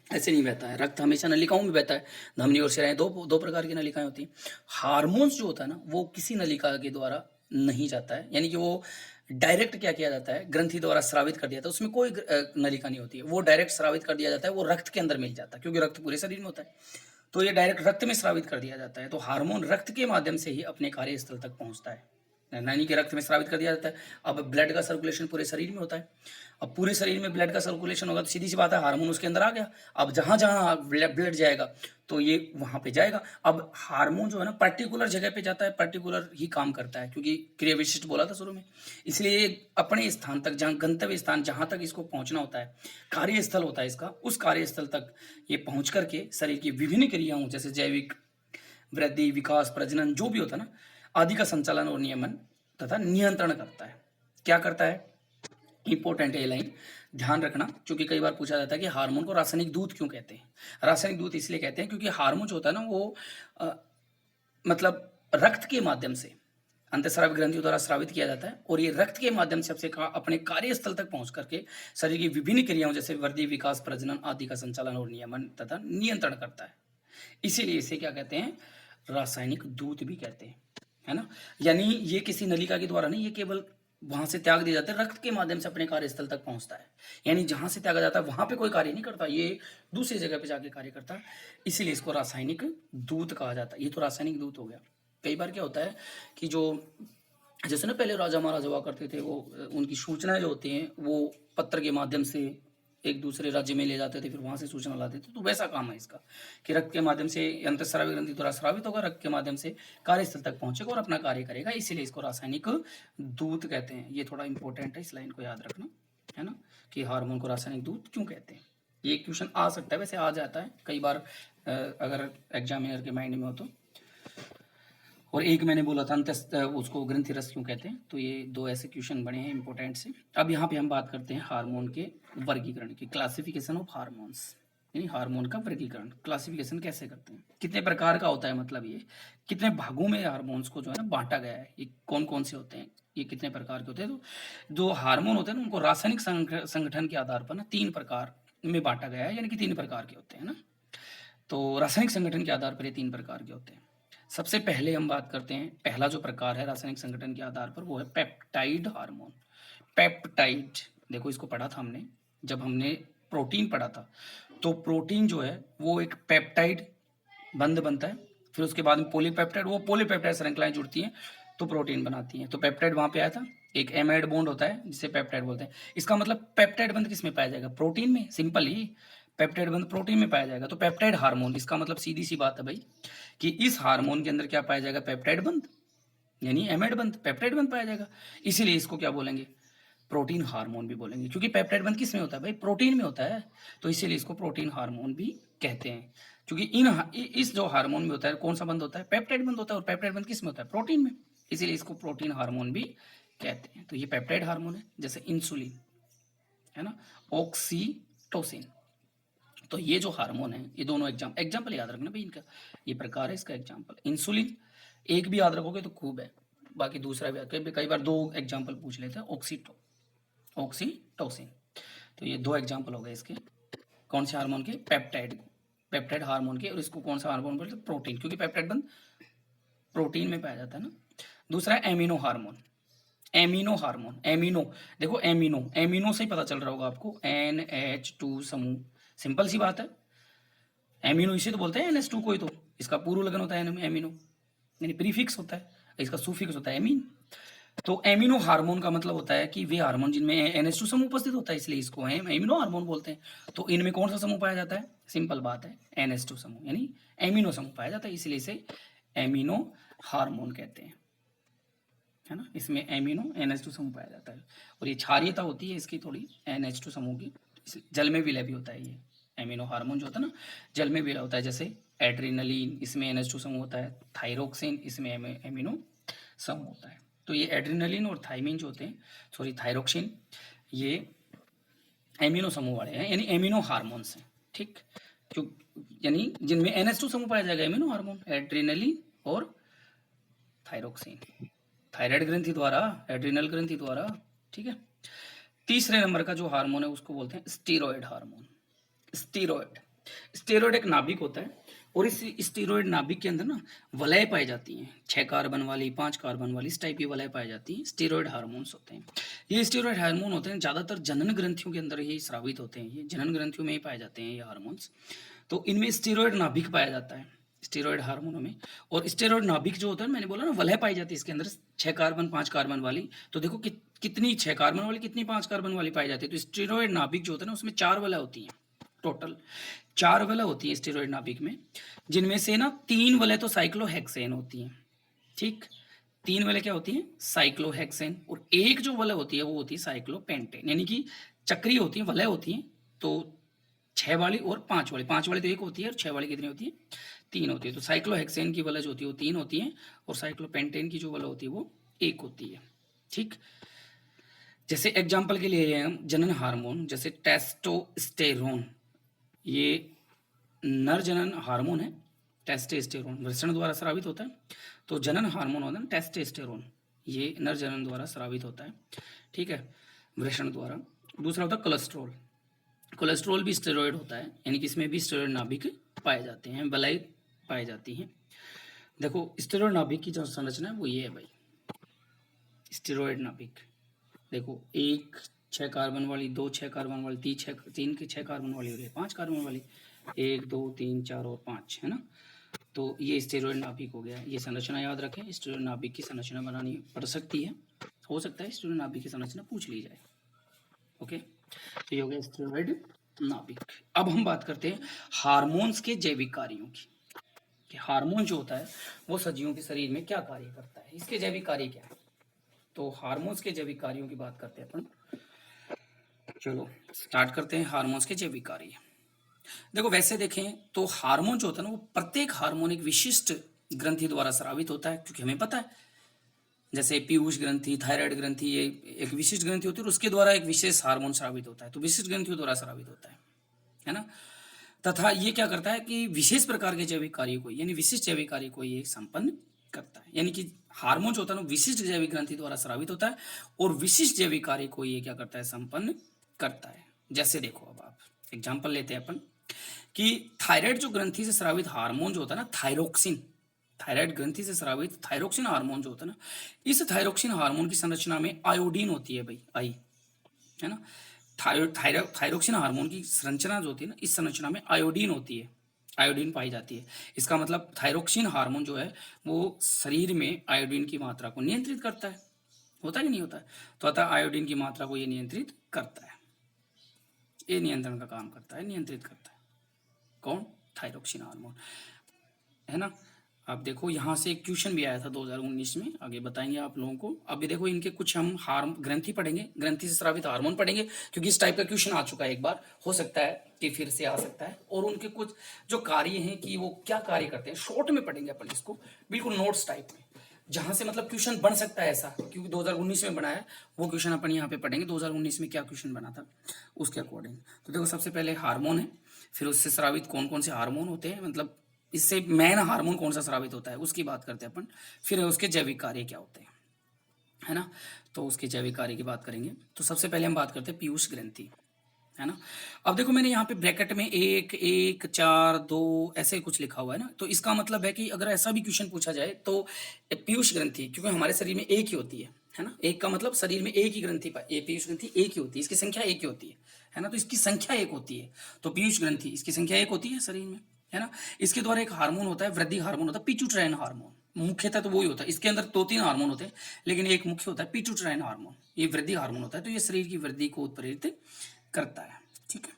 ऐसे नहीं बहता है। रक्त हमेशा नलिकाओं में बहता है। धमनी और शिराएं दो दो प्रकार की नलिकाएं होती हैं। हार्मोन्स जो होता है ना, वो किसी नलिका के द्वारा नहीं जाता है, यानी कि वो डायरेक्ट क्या किया जाता है, ग्रंथि द्वारा स्रावित कर दिया जाता है। उसमें कोई नलिका नहीं होती है, वो डायरेक्ट स्रावित कर दिया जाता है, वो रक्त के अंदर मिल जाता है, क्योंकि रक्त पूरे शरीर में होता है। तो ये डायरेक्ट रक्त में स्रावित कर दिया जाता है। तो हार्मोन रक्त के माध्यम से ही अपने कार्यस्थल तक पहुंचता है, यानी कि रक्त में स्रावित कर दिया जाता है। अब ब्लड का सर्कुलेशन पूरे शरीर में होता है। अब पूरे शरीर में ब्लड का सर्कुलेशन होगा तो सीधी सी बात है हार्मोन उसके अंदर आ गया। अब जहां जहां ब्लड जाएगा तो ये वहां पे जाएगा। अब हार्मोन जो है ना पर्टिकुलर जगह पे जाता है, पर्टिकुलर ही काम करता है, क्योंकि क्रिया विशिष्ट बोला था शुरू में। इसलिए ये अपने स्थान तक, जहां गंतव्य स्थान जहां तक इसको पहुंचना होता है, कार्यस्थल होता है इसका, उस कार्यस्थल तक ये पहुंच करके शरीर की विभिन्न क्रियाओं जैसे जैविक वृद्धि, विकास, प्रजनन जो भी होता है ना आदि का संचालन और नियमन तथा नियंत्रण करता है। क्या करता है? इंपॉर्टेंट है ये लाइन, ध्यान रखना, क्योंकि कई बार पूछा जाता है कि हार्मोन को रासायनिक दूत क्यों कहते हैं। रासायनिक दूत इसलिए कहते हैं क्योंकि हार्मोन जो होता है ना वो मतलब रक्त के माध्यम से अंतःस्रावी ग्रंथियों द्वारा स्रावित किया जाता है, और ये रक्त के माध्यम से अपने कार्यस्थल तक पहुंच करके शरीर की विभिन्न क्रियाओं जैसे वृद्धि, विकास, प्रजनन आदि का संचालन और नियमन तथा नियंत्रण करता है। इसीलिए इसे क्या कहते हैं? रासायनिक दूत भी कहते हैं, है ना। यानी ये किसी नलिका के द्वारा नहीं, ये केवल वहां से त्याग दिया जाता है, रक्त के माध्यम से अपने कार्यस्थल तक पहुंचता है। यानी जहां से त्यागा जाता है वहां पे कोई कार्य नहीं करता, ये दूसरी जगह पे जाके कार्य करता है। इसीलिए इसको रासायनिक दूत कहा जाता है। ये तो रासायनिक दूत हो गया। कई बार क्या होता है कि जो जैसे ना पहले राजा महाराजा हुआ करते थे, वो उनकी सूचनाएं जो होती हैं वो पत्र के माध्यम से एक दूसरे राज्य में ले जाते थे, फिर वहां से सूचना लाते थे। तो वैसा काम है इसका कि रक्त के माध्यम से अंतःस्रावी ग्रंथि द्वारा स्रावित होगा, रक्त के माध्यम से कार्यस्थल तक पहुंचेगा और अपना कार्य करेगा। इसीलिए इसको रासायनिक दूत कहते हैं। ये थोड़ा इंपॉर्टेंट है, इस लाइन को याद रखना, है ना, कि हार्मोन को रासायनिक दूत क्यों कहते हैं। ये क्वेश्चन आ सकता है, वैसे आ जाता है कई बार अगर एग्जामिनर के माइंड में हो तो। और एक मैंने बोला था उसको ग्रंथि रस क्यों कहते हैं। तो ये दो ऐसे क्वेश्चन बने हैं इंपॉर्टेंट से। अब यहाँ पे हम बात करते हैं हार्मोन के वर्गीकरण की, क्लासिफिकेशन ऑफ हार्मोन्स, यानी हार्मोन का वर्गीकरण, क्लासिफिकेशन कैसे करते हैं, कितने प्रकार का होता है, मतलब ये कितने भागों में हार्मोन्स को जो है ना बांटा गया है, ये कौन कौन से होते हैं, ये कितने प्रकार के होते हैं। तो जो हार्मोन होते हैं ना उनको रासायनिक संगठन के आधार पर ना 3 प्रकार में बांटा गया है, यानी कि 3 प्रकार के होते हैं ना। तो रासायनिक संगठन के आधार पर ये 3 प्रकार के होते हैं। सबसे पहले हम बात करते हैं, पहला जो प्रकार है रासायनिक संगठन के आधार पर वो है पेप्टाइड हार्मोन। पेप्टाइड, देखो इसको पढ़ा था हमने जब हमने प्रोटीन पढ़ा था। तो प्रोटीन जो है वो एक पेप्टाइड बंध बनता है, फिर उसके बाद में पॉलीपेप्टाइड, वो पॉलीपेप्टाइड श्रृंखलाएं जुड़ती हैं तो प्रोटीन बनाती हैं। तो पेप्टाइड वहां पे आया था, एक एमाइड बॉन्ड होता है जिसे पेप्टाइड बोलते हैं। इसका मतलब पेप्टाइड बंध किस में पाया जाएगा, प्रोटीन में, सिंपल ही पेप्टाइड बंध प्रोटीन में पाया जाएगा। तो पेप्टाइड हार्मोन, इसका मतलब सीधी सी बात है भाई कि इस हार्मोन के अंदर क्या पाया जाएगा, पेप्टाइड बंध, यानी एमाइड बंध, पेप्टाइड बंध पाया जाएगा। इसीलिए इसको क्या बोलेंगे, प्रोटीन हार्मोन भी बोलेंगे, क्योंकि पेप्टाइड बंध किस में होता है भाई, प्रोटीन में होता है। तो इसीलिए इसको प्रोटीन हार्मोन भी कहते हैं, क्योंकि इस जो हार्मोन में होता है कौन सा बंध होता है, पेप्टाइड बंध होता है, और पेप्टाइड बंध किस में होता है, प्रोटीन में, इसीलिए इसको प्रोटीन हार्मोन भी कहते हैं। तो ये पेप्टाइड हार्मोन है, जैसे इंसुलिन है ना, ऑक्सीटोसिन। तो ये जो हार्मोन है, ये दोनों एग्जाम्पल याद रखना भाई इनका, ये प्रकार है इसका एग्जाम्पल। इंसुलिन एक भी याद रखोगे तो खूब है, बाकी दूसरा भी कई बार 2 एग्जाम्पल पूछ लेते हैं, ऑक्सीटोसिन। तो ये 2 एग्जाम्पल हो गए इसके, कौन से हार्मोन के, पेप्टाइड हार्मोन के। और इसको कौन सा हार्मोन बोलते हैं, प्रोटीन, क्योंकि पेप्टाइड बंध प्रोटीन में पाया जाता है ना। दूसरा है एमिनो हार्मोन। एमिनो, देखो एमिनो से ही पता चल रहा होगा आपको, NH2 समूह, सिंपल सी बात है। एमिनो इसे तो बोलते हैं NH2 को ही, तो इसका पूर्व लगन होता है एमिनो, यानी प्रीफिक्स होता है, इसका सुफिक्स होता है एमीन। तो एमिनो हार्मोन का मतलब होता है कि वे हार्मोन जिनमें NH2 समूह उपस्थित होता है, इसलिए इसको हम एमिनो हार्मोन बोलते हैं। तो इनमें कौन सा समूह पाया जाता है, सिंपल बात है, NH2 समूह, यानी एमिनो समूह पाया जाता है, इसलिए इसे एमिनो हार्मोन कहते हैं, है ना। इसमें एमिनो NH2 समूह पाया जाता है, और ये क्षारीयता होती है इसकी थोड़ी NH2 समूह की, जल में विलय भी होता है। ये एमिनो हार्मोन जो होता है ना, जल में विलय होता है, जैसे एड्रीनलिन, इसमें NH2 समूह होता है, थायरोक्सिन, इसमें एमिनो समूह होता है। तो ये एड्रीनलिन और थाइमिन जो होते हैं, सॉरी थायरोक्सिन, ये एमिनो समूह वाले हैं, यानी एमिनो हार्मोन्स हैं, ठीक। जो यानी जिनमें NH2 समूह पाया जाएगा, एमिनो हार्मोन, एड्रीनलिन और थायरोक्सिन, थायराइड ग्रंथि द्वारा, एड्रिनल ग्रंथि द्वारा, ठीक है। तीसरे नंबर का जो हार्मोन है उसको बोलते हैं स्टीरॉयड हार्मोन। स्टेरॉयड एक नाभिक होता है, और इस स्टेरॉयड नाभिक के अंदर ना वलय पाई जाती हैं, 6 कार्बन वाली, 5 कार्बन वाली, इस टाइप की वलय पाई जाती हैं, स्टेरॉयड हार्मोन्स होते हैं। ये स्टेरॉयड हार्मोन होते हैं ज़्यादातर जनन ग्रंथियों के अंदर ही स्रावित होते हैं, ये जनन ग्रंथियों में ही पाए जाते हैं ये हार्मोन्स। तो इनमें स्टेरॉयड नाभिक पाया जाता है, स्टेरॉयड हार्मोनों में। और स्टेरॉयड नाभिक जो होता है, मैंने बोला ना वलय पाई जाती है इसके अंदर, 6 कार्बन 5 कार्बन वाली। तो देखो कितनी 6 कार्बन वाली, कितनी 5 कार्बन वाली पाई जाती है। तो स्टेरॉयड नाभिक जो होता है ना उसमें 4 वलय होती हैं, टोटल 4 वलय होती है स्टेरॉयड नाभिक में, जिनमें से ना 3 वलय तो साइक्लोहेक्सेन होती हैं, ठीक। 3 वलय क्या होती है, साइक्लोहेक्सेन, और एक जो वलय होती है वो होती है साइक्लोपेंटेन, यानी कि चक्रीय होती है, वलय होती है। तो 6 वाली और 5 वाली, 5 वाली तो एक होती है, और 6 वाली कितनी होती है, 3 होती है। तो साइक्लोहेक्सेन की वलय जो होती है वो 3 होती है, और साइक्लोपेंटेन की जो वलय होती है वो 1 होती है, ठीक। जैसे एग्जाम्पल के लिए हम जनन हार्मोन, जैसे टेस्टोस्टेरोन, ये नर जनन हार्मोन है, टेस्टोस्टेरोन वृषण द्वारा स्रावित होता है। तो जनन हार्मोन होता है टेस्टोस्टेरोन, ये नर जनन द्वारा स्रावित होता है, ठीक है, वृषण द्वारा। दूसरा होता है कोलेस्ट्रॉल, कोलेस्ट्रॉल भी स्टेरॉयड होता है, यानी कि इसमें भी स्टेरॉयड नाभिक पाए जाते हैं, वलय पाई जाती हैं। देखो स्टेरॉयड नाभिक की जो संरचना है वो ये है भाई, स्टेरॉयड नाभिक देखो, 1 6 कार्बन वाली, 2 6 कार्बन वाली, 3 की 6 कार्बन वाली, और 5 कार्बन वाली, 1 2 3 4 और 5, है ना। तो ये स्टेरॉयड नाभिक हो गया। ये संरचना याद रखें, स्टेरॉयड नाभिक की संरचना बनानी पड़ सकती है, हो सकता है स्टेरॉयड नाभिक की संरचना पूछ ली जाए, ओके। तो ये हो गया स्टेरॉयड नाभिक। अब हम बात करते हैं हार्मोन्स के जैविक कार्यों की, कि हार्मोन जो होता है वो सजीवों के शरीर में क्या कार्य करता है, इसके जैविक कार्य क्या है। तो हार्मोन्स के जैविक कार्यों की बात करते हैं अपन, चलो स्टार्ट करते हैं हार्मोन्स के जैविक कार्य। देखो वैसे देखें तो हार्मोन जो होता है ना, वो प्रत्येक हार्मोन एक विशिष्ट ग्रंथि द्वारा स्रावित होता है, क्योंकि हमें पता है जैसे पीयूष ग्रंथि, थायराइड ग्रंथि, ये एक विशिष्ट ग्रंथि होती है और उसके द्वारा एक विशेष हार्मोन स्रावित होता है, तो विशिष्ट ग्रंथियों द्वारा स्रावित होता है ना। तथा ये क्या करता है कि विशेष प्रकार के जैविक कार्य को, यानी विशिष्ट जैविक कार्य को ये संपन्न करता है, यानी कि हार्मोन जो होता है ना विशिष्ट जैविक ग्रंथि द्वारा स्रावित होता है और विशिष्ट जैविक कार्य को ये क्या करता है, संपन्न करता है। जैसे देखो, अब आप एग्जाम्पल लेते हैं अपन कि थायराइड जो ग्रंथि से स्रावित हार्मोन जो होता है ना, थायरोक्सिन, थायराइड ग्रंथि से स्रावित थायरोक्सिन हार्मोन जो होता है ना, इस थायरोक्सिन हार्मोन की संरचना में आयोडीन होती है भाई, आई, है ना। थायरोक्सिन हार्मोन की संरचना जो होती है ना, इस संरचना में आयोडीन होती है, आयोडीन पाई जाती है। इसका मतलब थायरोक्सिन हार्मोन जो है वो शरीर में आयोडीन की मात्रा को नियंत्रित करता है, होता है कि नहीं होता है। तो अतः आयोडीन की मात्रा को ये नियंत्रित करता है, ये नियंत्रण का काम करता है, नियंत्रित करता है। कौन? थायरोक्सिन हार्मोन, है ना। अब देखो यहाँ से एक क्वेश्चन भी आया था 2019 में, आगे बताएंगे आप लोगों को। अभी देखो इनके कुछ हम हार्म ग्रंथि पढ़ेंगे, ग्रंथि से स्रावित हार्मोन पढ़ेंगे, क्योंकि इस टाइप का क्वेश्चन आ चुका है एक बार, हो सकता है कि फिर से आ सकता है। और उनके कुछ जो कार्य हैं कि वो क्या कार्य करते हैं, शॉर्ट में पढ़ेंगे अपन इसको, बिल्कुल नोट्स टाइप में, जहां से मतलब क्वेश्चन बन सकता है ऐसा, क्योंकि 2019 में बना है वो क्वेश्चन अपन यहाँ पे पढ़ेंगे 2019 में क्या क्वेश्चन बना था उसके अकॉर्डिंग। तो देखो सबसे पहले हार्मोन है, फिर उससे स्रावित कौन कौन से हार्मोन होते हैं, मतलब इससे मेन हार्मोन कौन सा स्रावित होता है उसकी बात करते हैं अपन, फिर उसके जैविक कार्य क्या होते हैं, है ना। तो उसके जैविक कार्य की बात करेंगे। तो सबसे पहले हम बात करते हैं पीयूष ग्रंथि, है ना। अब देखो मैंने यहाँ पे ब्रैकेट में 1 1 4 2 ऐसे कुछ लिखा हुआ है ना, तो इसका मतलब है कि अगर ऐसा भी क्वेश्चन पूछा जाए तो पीयूष ग्रंथि, क्योंकि हमारे शरीर में एक ही होती है ना, एक का मतलब शरीर में एक ही ग्रंथि, पीयूष ग्रंथि एक ही होती है, इसकी संख्या एक ही होती है ना, तो इसकी संख्या एक होती है, तो पीयूष ग्रंथि इसकी संख्या एक होती है शरीर में, है ना। इसके द्वारा एक हार्मोन होता है, वृद्धि हार्मोन होता है, पिट्यूटराइन हार्मोन, मुख्यतः तो वही होता है। इसके अंदर 2-3 हार्मोन होते हैं, लेकिन एक मुख्य होता है पिट्यूटराइन हार्मोन, ये वृद्धि हार्मोन होता है, तो ये शरीर की वृद्धि को उत्प्रेरित करता है, ठीक है।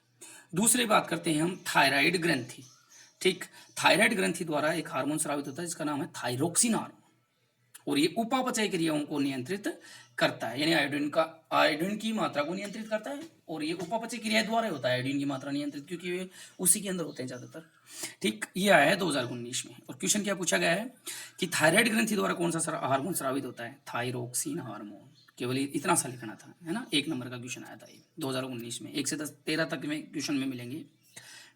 दूसरी बात करते हैं हम थायराइड ग्रंथि, ठीक। थायराइड ग्रंथि द्वारा एक हार्मोन स्रावित होता है जिसका नाम है थायरोक्सिन हार्मोन, और ये उपापचय क्रियाओं को नियंत्रित करता है, यानी आयोडीन की मात्रा को नियंत्रित करता है, और ये उपापचय क्रिया द्वारा होता है आयोडीन की मात्रा नियंत्रित, क्योंकि ये उसी के अंदर होते हैं ज्यादातर, ठीक। ये आया है 2019 में, और क्वेश्चन क्या पूछा गया है कि थायराइड ग्रंथि द्वारा कौन सा हार्मोन स्रावित होता है, थायरोक्सिन हार्मोन, केवल इतना सा लिखना था, है ना। 1 नंबर का क्वेश्चन आया था ये 2019 में, 1 से 10 13 तक में क्वेश्चन में मिलेंगे,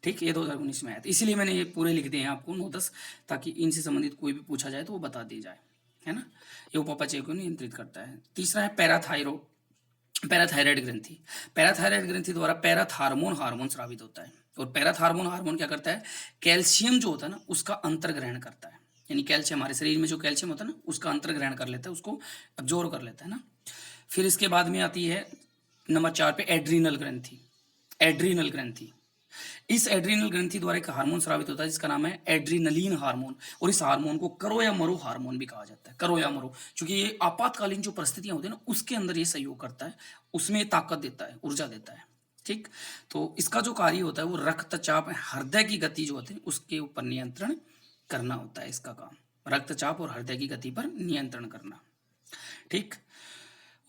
ठीक। ये 2019 में आया था, इसीलिए मैंने ये पूरे लिख दिए हैं आपको 9-10, ताकि इनसे संबंधित कोई भी पूछा जाए तो वो बता दी जाए, है ना। ये उपापचय को नियंत्रित करता है। तीसरा है पैराथायराइड ग्रंथि, पैराथायराइड ग्रंथि द्वारा पैराथार्मोन हार्मोन स्रावित होता है, और पैराथार्मोन हार्मोन क्या करता है, कैल्शियम जो होता है ना उसका अंतर्ग्रहण करता है, यानी कैल्शियम, हमारे शरीर में जो कैल्शियम होता है ना उसका अंतर्ग्रहण कर लेता है, उसको अब्जॉर्व कर लेता है ना। फिर इसके बाद में आती है नंबर 4 पे एड्रीनल ग्रंथि, एड्रीनल ग्रंथि, इस एड्रीनल ग्रंथि द्वारा एक हार्मोन स्रावित होता है जिसका नाम है एड्रीनलिन हार्मोन, और इस हार्मोन को करो या मरो हार्मोन भी कहा जाता है, करो या मरो, क्योंकि ये आपातकालीन जो परिस्थितियां होती है ना उसके अंदर ये सहयोग करता है, उसमें ताकत देता है, ऊर्जा देता है, ठीक। तो इसका जो कार्य होता है वो रक्तचाप, हृदय की गति जो होती है उसके ऊपर नियंत्रण करना होता है, इसका काम रक्तचाप और हृदय की गति पर नियंत्रण करना, ठीक।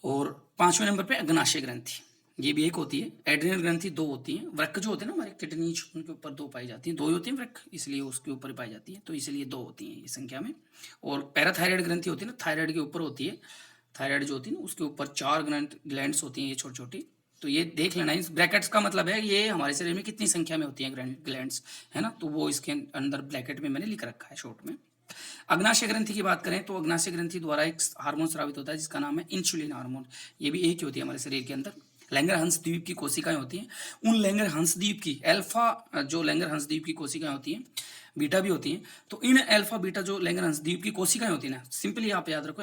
और 5वें नंबर पे अग्नाशय ग्रंथि, ये भी एक होती है। एड्रिनल ग्रंथि 2 होती हैं, वृक्क जो होते हैं ना हमारे किडनी, उनके ऊपर 2 पाई जाती हैं, 2 ही होती हैं वृक्क, इसलिए उसके ऊपर पाई जाती है, तो इसलिए 2 होती हैं ये संख्या में। और पैराथायराइड ग्रंथि होती है ना, थायराइड के ऊपर होती है, थायराइड जो होती है ना उसके ऊपर 4 ग्लैंड्स होती हैं, ये छोटी छोटी, तो ये देख लेना, इस ब्रैकेट्स का मतलब है ये हमारे शरीर में कितनी संख्या में होती हैं ग्लैंड्स, है ना, तो वो इसके अंदर ब्रैकेट में मैंने लिख रखा है शॉर्ट में। अग्नाशय ग्रंथि की बात करें तो अग्नाशय ग्रंथि द्वारा एक हार्मोन स्रावित होता है जिसका नाम है इंसुलिन हार्मोन, ये भी एक ही होती है हमारे शरीर के अंदर। लैंगर द्वीप की कोशिकाएं होती हैं, उन लैंगर द्वीप की अल्फा, जो लैंगर द्वीप की कोशिकाएं होती हैं, बीटा भी होती हैं, तो इन अल्फा बीटा जो लैंगर द्वीप की कोशिकाएं होती हैं ना, सिंपली आप याद रखो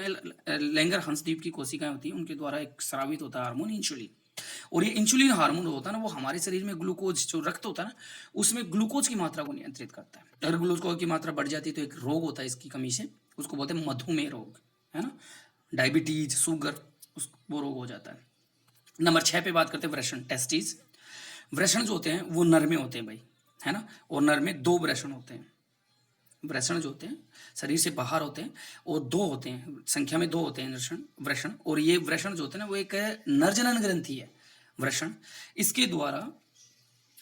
लैंगर द्वीप की कोशिकाएं होती हैं, उनके द्वारा एक स्रावित होता है हार्मोन इंसुलिन, और ये इंसुलिन हार्मोन होता है ना वो हमारे शरीर में ग्लूकोज जो रक्त होता है ना उसमें ग्लूकोज की मात्रा को नियंत्रित करता है। अगर ग्लूकोज की मात्रा बढ़ जाती है तो एक रोग होता है इसकी कमी से, उसको बोलते हैं मधुमेह रोग, है ना, डायबिटीज, शुगर, वो रोग हो जाता है। नंबर 6 पे बात करते हैं वृषण, टेस्टिस। वृषण जो होते हैं वो नर में होते हैं भाई, है ना, और नर में 2 वृषण होते हैं, वृषण जो होते हैं शरीर से बाहर होते हैं, और 2 होते हैं, संख्या में 2 होते हैं वृषण, और ये वृषण जो होते हैं ना वो एक नरजनन ग्रंथि है वृषण, इसके द्वारा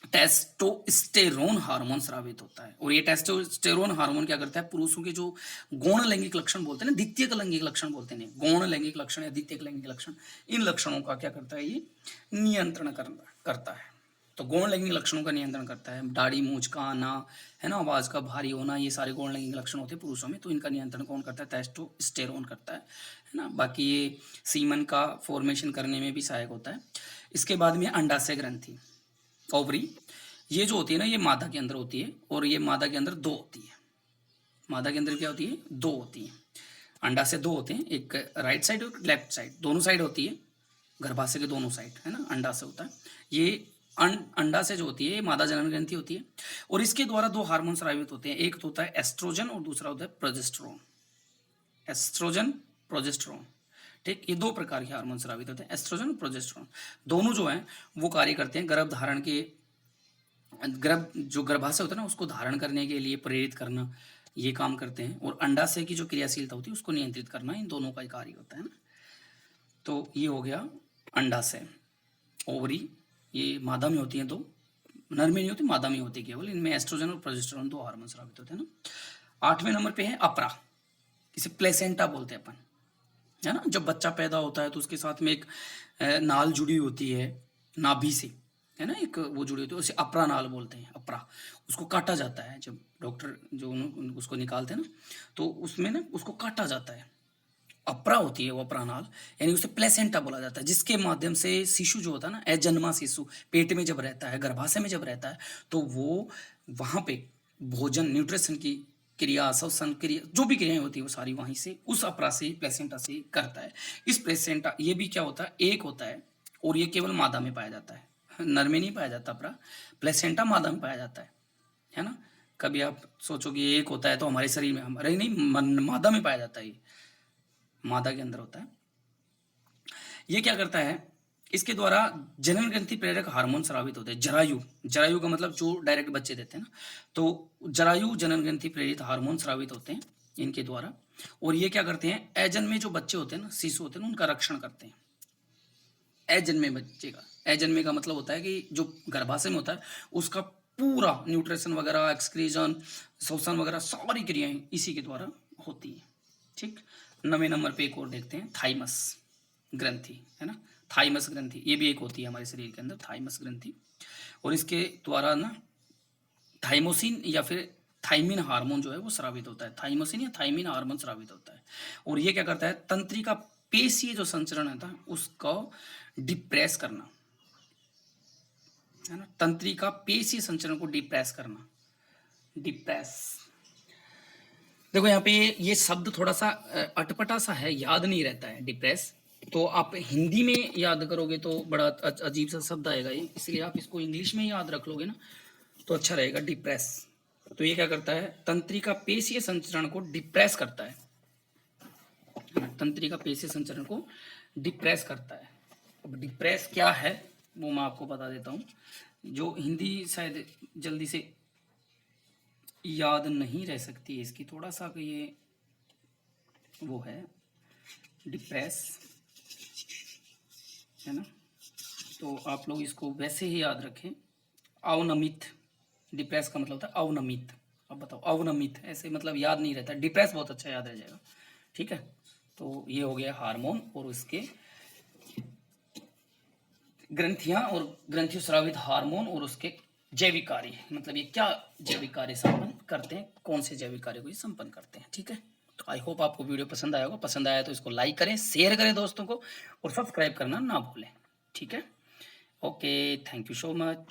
टेस्टोस्टेरोन हार्मोन स्रावित होता है। और ये टेस्टोस्टेरोन हार्मोन क्या करता है, पुरुषों के जो गौण लैंगिक लक्षण बोलते हैं ना, द्वितीयक लैंगिक लक्षण बोलते हैं, गौण लैंगिक लक्षण या द्वितीयक लैंगिक लक्षण, इन लक्षणों का क्या करता है, ये नियंत्रण करता है। तो गौण लैंगिक लक्षणों का नियंत्रण करता है। दाढ़ी मूंछ का आना, है ना, आवाज का भारी होना, ये सारे गौण लैंगिक लक्षण होते हैं पुरुषों में, तो इनका नियंत्रण कौन करता है, टेस्टोस्टेरोन करता है ना। बाकी ये सीमन का फॉर्मेशन करने में भी सहायक होता है। इसके बाद में अंडाशय ग्रंथि, ओवरी, ये जो होती है ना, ये मादा के अंदर होती है, और ये मादा के अंदर दो होती है। मादा के अंदर क्या होती है, दो होती है। अंडाशय दो होते हैं, एक राइट साइड और लेफ्ट साइड, दोनों साइड होती है, गर्भाशय के दोनों साइड, है ना, अंडाशय होता है। ये अंडाशय जो होती है, ये मादा जनन ग्रंथि होती है, और इसके द्वारा दो हार्मोन स्रावित होते हैं, एक तो होता है एस्ट्रोजन और दूसरा होता है प्रोजेस्टेरोन। एस्ट्रोजन, प्रोजेस्टेरोन, ठीक, ये दो प्रकार के हार्मोन स्रावित होते हैं, एस्ट्रोजन और प्रोजेस्टेरोन। दोनों जो हैं वो कार्य करते हैं गर्भ धारण के, जो गर्भाशय होता है ना, उसको धारण करने के लिए प्रेरित करना, ये काम करते हैं, और अंडाशय की जो क्रियाशीलता होती है उसको नियंत्रित करना, इन दोनों का ही कार्य होता है ना। तो ये हो गया अंडाशय। ओवरी, ये मादा में होती है, दो, नर में नहीं होती, मादा में होती है केवल। इनमें एस्ट्रोजन और प्रोजेस्टेरोन दो हार्मोन स्रावित होते हैं ना। 8वें नंबर पे है अपरा, इसे प्लेसेंटा बोलते हैं अपन, है ना। जब बच्चा पैदा होता है तो उसके साथ में एक नाल जुड़ी होती है नाभि से, है ना, एक वो जुड़ी होती है, उसे अपरा नाल बोलते हैं, अपरा। उसको काटा जाता है, जब डॉक्टर जो उसको निकालते हैं ना, तो उसमें ना उसको काटा जाता है, अपरा होती है वो अपरा नाल, यानी उसे प्लेसेंटा बोला जाता है, जिसके माध्यम से शिशु जो होता है ना, अजन्मा शिशु पेट में जब रहता है, गर्भाशय में जब रहता है, तो वो वहां पे भोजन, न्यूट्रिशन की क्रिया, श्वसन क्रिया, जो भी क्रियाएं होती है वो सारी वहीं से, उस अपरा से, प्लेसेंटा से करता है। इस प्लेसेंटा, ये भी क्या होता है, एक होता है, और ये केवल मादा में पाया जाता है, नर में नहीं पाया जाता अपरा। प्लेसेंटा मादा में पाया जाता है ना। कभी आप सोचोगे एक होता है तो हमारे शरीर में, हमारे नहीं, मादा में पाया जाता है, ये मादा के अंदर होता है। ये क्या करता है, इसके द्वारा जनन ग्रंथि प्रेरक हार्मोन स्रावित होते हैं। जरायु, जरायु का मतलब जो डायरेक्ट बच्चे देते हैं ना, तो जरायु जनन ग्रंथि प्रेरित हार्मोन स्रावित होते हैं इनके द्वारा। और ये क्या करते हैं, अजन्मे जो बच्चे होते हैं ना, शिशु होते हैं ना, उनका रक्षण करते हैं। अजन्मे बच्चे का, अजन्मे का मतलब होता है कि जो गर्भाशय में होता है उसका पूरा न्यूट्रिशन वगैरह, एक्सक्रीजन, श्वसन वगैरह, सारी क्रियाएं इसी के द्वारा होती है, ठीक। 9वें नंबर पे एक और देखते हैं, थाइमस ग्रंथि, है ना। थाइमस ग्रंथि, ये भी एक होती है हमारे शरीर के अंदर, थाइमस ग्रंथि। और इसके द्वारा ना थाइमोसिन या फिर थाइमिन हार्मोन जो है वो स्रावित होता है, थाइमोसिन या थाइमिन हार्मोन स्रावित होता है। और ये क्या करता है, तंत्रिका पेशीय जो संचरण है था उसको डिप्रेस करना, है ना, तंत्रिका पेशीय संचरण को डिप्रेस करना, डिप्रेस। देखो यहाँ पे ये शब्द थोड़ा सा अटपटा सा है, याद नहीं रहता है, डिप्रेस। तो आप हिंदी में याद करोगे तो बड़ा अजीब सा शब्द आएगा ये, इसलिए आप इसको इंग्लिश में याद रख लोगे ना तो अच्छा रहेगा, डिप्रेस। तो ये क्या करता है, तंत्रिका पेशीय संचरण को डिप्रेस करता है, तंत्रिका पेशीय संचरण को डिप्रेस करता है। अब डिप्रेस क्या है वो मैं आपको बता देता हूँ, जो हिंदी शायद जल्दी से याद नहीं रह सकती है इसकी, थोड़ा सा ये वो है, डिप्रेस, है ना। तो आप लोग इसको वैसे ही याद रखें, अवनमित, डिप्रेस का मतलब होता है अवनमित। अब बताओ, अवनमित ऐसे मतलब याद नहीं रहता, डिप्रेस बहुत अच्छा याद रह जाएगा, ठीक है। तो ये हो गया हार्मोन और उसके ग्रंथियां और ग्रंथि स्रावित हार्मोन और उसके जैविक कार्य, मतलब ये क्या जैविक कार्य संपन्न करते हैं, कौन से जैविक कार्य को ये संपन्न करते हैं, ठीक है। तो आई होप आपको वीडियो पसंद आया होगा, पसंद आया तो इसको लाइक करें, शेयर करें दोस्तों को, और सब्सक्राइब करना ना भूलें, ठीक है। Okay, thank you so much.